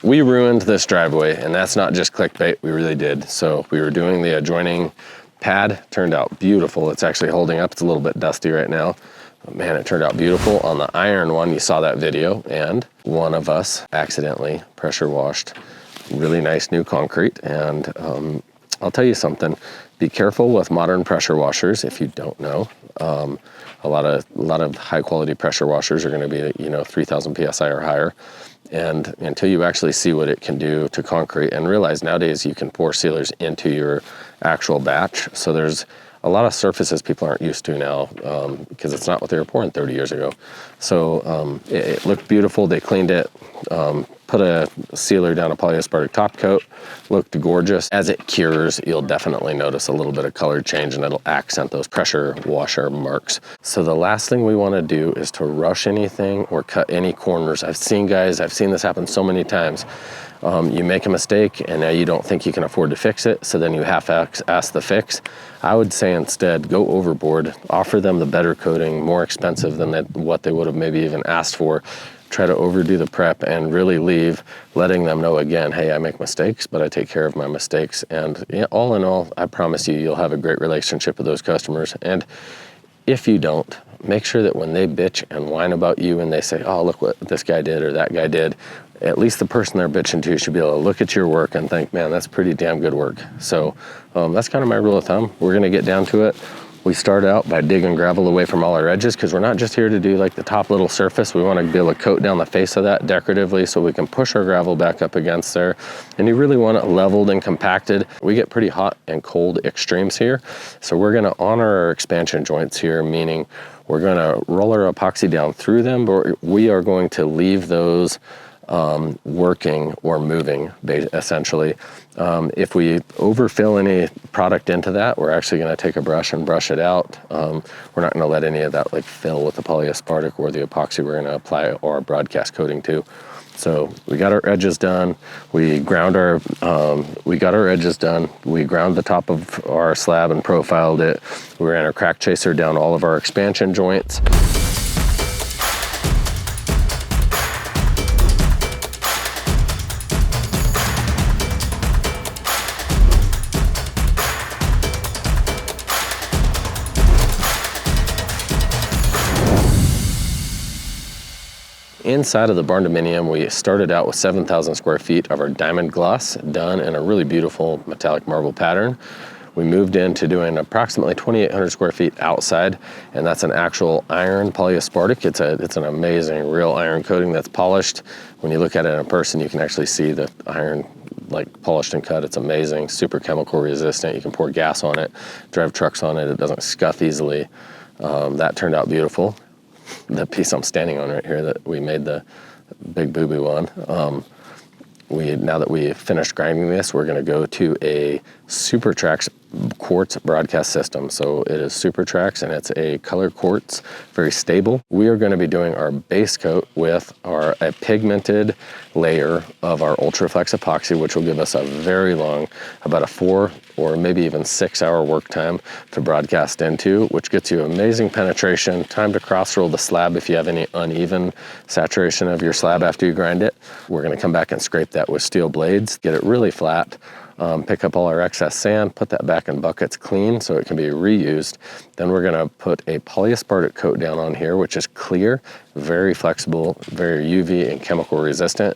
we ruined this driveway, and that's not just clickbait, we really did. So we were doing the adjoining pad, turned out beautiful. It's actually holding up, it's a little bit dusty right now. But man, it turned out beautiful. On the iron one, you saw that video, and one of us accidentally pressure washed really nice new concrete. And I'll tell you something, be careful with modern pressure washers if you don't know. A lot of high quality pressure washers are gonna be, 3,000 PSI or higher. And until you actually see what it can do to concrete, and realize nowadays you can pour sealers into your actual batch. So there's a lot of surfaces people aren't used to now because it's not what they were pouring 30 years ago. So it looked beautiful. They cleaned it, put a sealer down, a polyaspartic top coat, looked gorgeous. As it cures, you'll definitely notice a little bit of color change, and it'll accent those pressure washer marks. So the last thing we want to do is to rush anything or cut any corners. I've seen this happen so many times. You make a mistake and now you don't think you can afford to fix it, so then you half-ass the fix. I would say instead, go overboard, offer them the better coating, more expensive than what they would have maybe even asked for. Try to overdo the prep and really leave, letting them know again, hey, I make mistakes, but I take care of my mistakes. And all in all, I promise you'll have a great relationship with those customers. And if you don't, make sure that when they bitch and whine about you and they say, oh, look what this guy did or that guy did, at least the person they're bitching to should be able to look at your work and think, man, that's pretty damn good work. So that's kind of my rule of thumb. We're gonna get down to it. We start out by digging gravel away from all our edges, because we're not just here to do like the top little surface. We want to be able to coat down the face of that decoratively so we can push our gravel back up against there. And you really want it leveled and compacted. We get pretty hot and cold extremes here. So we're going to honor our expansion joints here, meaning we're going to roll our epoxy down through them, but we are going to leave those working or moving essentially. If we overfill any product into that, we're actually going to take a brush and brush it out. We're not going to let any of that like fill with the polyaspartic or the epoxy we're going to apply our broadcast coating to. So we got our edges done. We got our edges done. We ground the top of our slab and profiled it. We ran our crack chaser down all of our expansion joints. Inside of the barn dominium, we started out with 7,000 square feet of our diamond gloss done in a really beautiful metallic marble pattern. We moved into doing approximately 2,800 square feet outside, and that's an actual iron polyaspartic. It's an amazing real iron coating that's polished. When you look at it in person, you can actually see the iron like polished and cut. It's amazing, super chemical resistant. You can pour gas on it, drive trucks on it. It doesn't scuff easily. That turned out beautiful. The piece I'm standing on right here that we made the big boo-boo on. Now that we finished grinding this, we're going to go to a Supertraxx quartz broadcast system. So it is Supertraxx and it's a color quartz, very stable. We are going to be doing our base coat with a pigmented layer of our Ultraflex epoxy, which will give us a very long, about a 4 or maybe even 6 hour work time to broadcast into, which gets you amazing penetration, time to cross roll the slab if you have any uneven saturation of your slab after you grind it. We're going to come back and scrape that with steel blades, get it really flat. Pick up all our excess sand, put that back in buckets clean so it can be reused. Then we're gonna put a polyaspartic coat down on here, which is clear, very flexible, very UV and chemical resistant.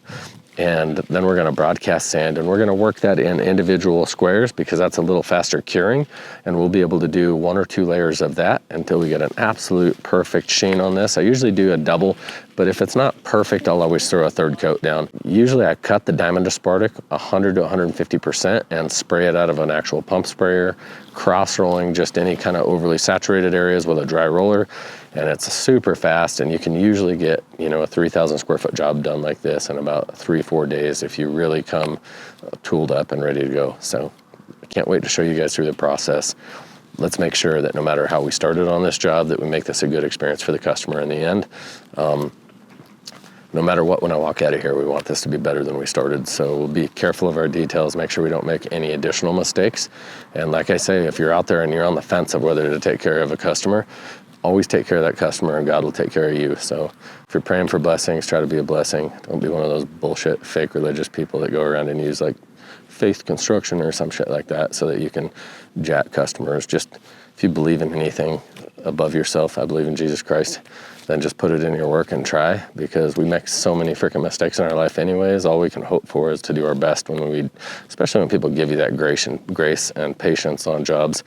And then we're gonna broadcast sand, and we're gonna work that in individual squares because that's a little faster curing, and we'll be able to do 1 or 2 layers of that until we get an absolute perfect sheen on this. I usually do a double, but if it's not perfect, I'll always throw a 3rd coat down. Usually I cut the diamond aspartic 100 to 150% and spray it out of an actual pump sprayer, cross-rolling just any kind of overly saturated areas with a dry roller, and it's super fast, and you can usually get, a 3,000 square foot job done like this in about 3-4 days if you really come tooled up and ready to go. So I can't wait to show you guys through the process. Let's make sure that no matter how we started on this job, that we make this a good experience for the customer in the end. No matter what, when I walk out of here, we want this to be better than we started. So we'll be careful of our details, make sure we don't make any additional mistakes. And like I say, if you're out there and you're on the fence of whether to take care of a customer, always take care of that customer, and God will take care of you. So if you're praying for blessings, try to be a blessing. Don't be one of those bullshit, fake religious people that go around and use like faith construction or some shit like that so that you can jack customers. Just if you believe in anything above yourself, I believe in Jesus Christ, then just put it in your work and try, because we make so many freaking mistakes in our life anyways. All we can hope for is to do our best especially when people give you that grace and patience on jobs.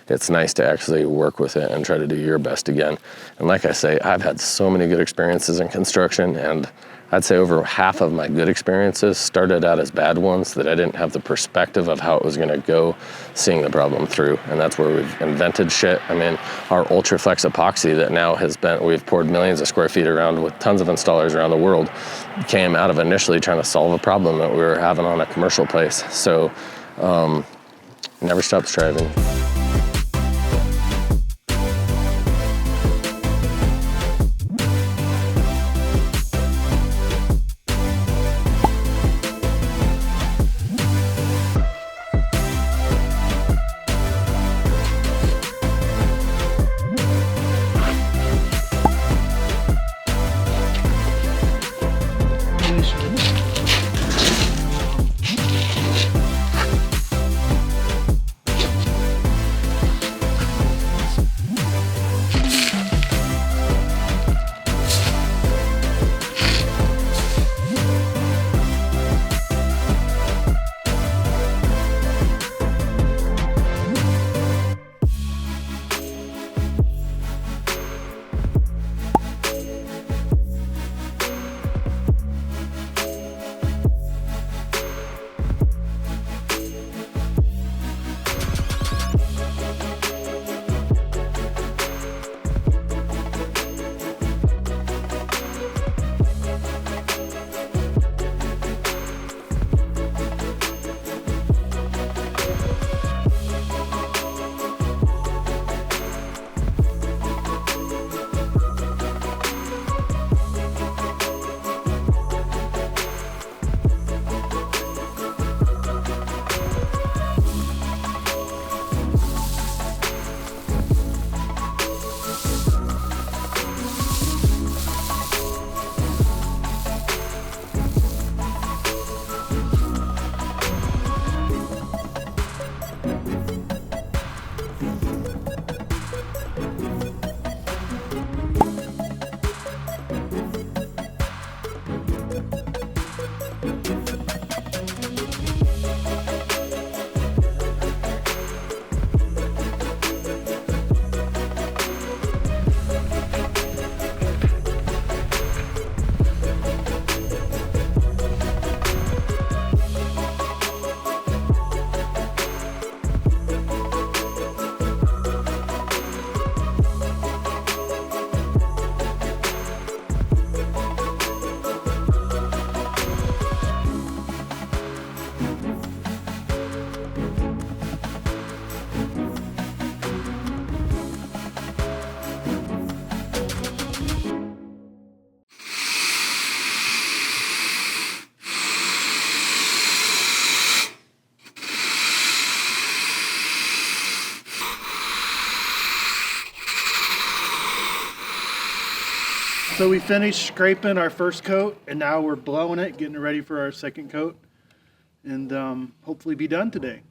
It's nice to actually work with it and try to do your best again. And like I say, I've had so many good experiences in construction, and I'd say over half of my good experiences started out as bad ones that I didn't have the perspective of how it was gonna go, seeing the problem through. And that's where we've invented shit. I mean, our Supertraxx Epoxy that now we've poured millions of square feet around with tons of installers around the world, came out of initially trying to solve a problem that we were having on a commercial place. So never stop striving. So we finished scraping our first coat, and now we're blowing it, getting it ready for our second coat, and hopefully be done today.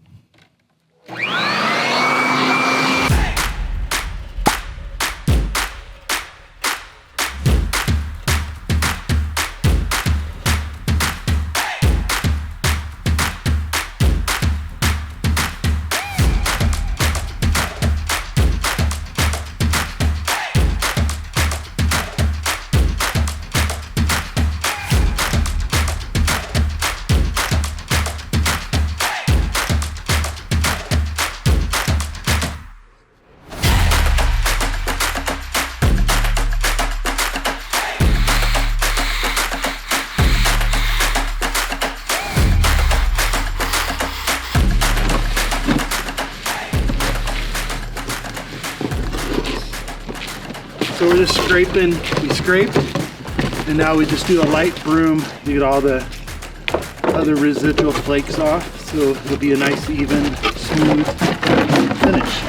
So we're just scraping, we scraped, and now we just do a light broom to get all the other residual flakes off, so it'll be a nice, even, smooth finish.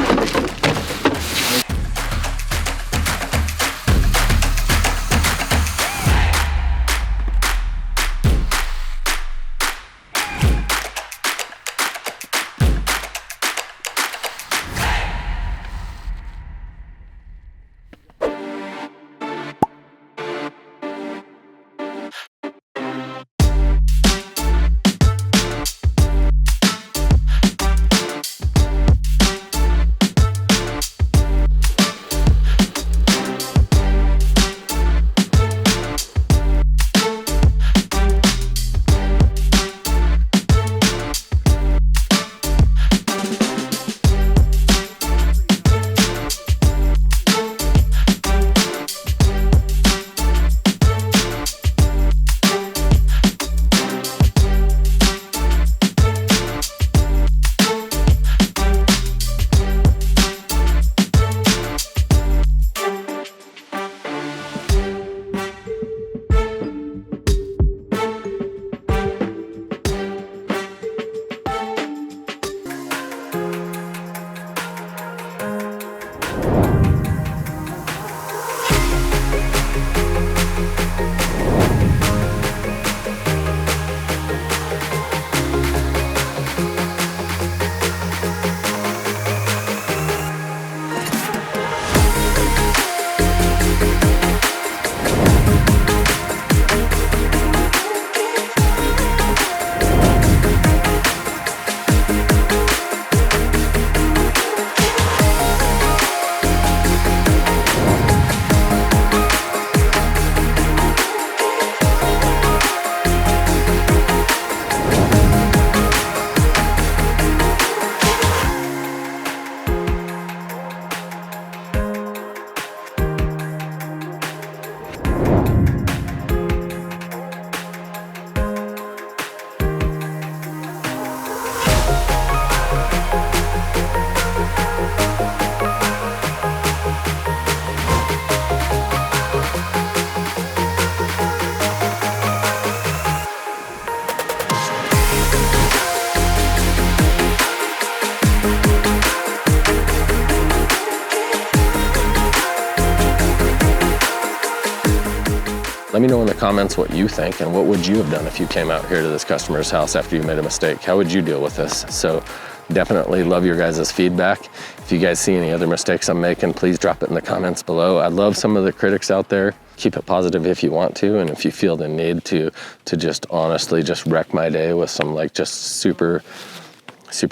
me know in the comments what you think and what would you have done if you came out here to this customer's house after you made a mistake. How would you deal with this? So definitely love your guys' feedback. If you guys see any other mistakes I'm making, please drop it in the comments below. I love some of the critics out there. Keep it positive if you want to, and if you feel the need to just honestly just wreck my day with some like just super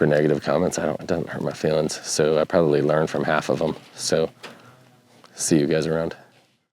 negative comments, it doesn't hurt my feelings. So I probably learned from half of them. So see you guys around.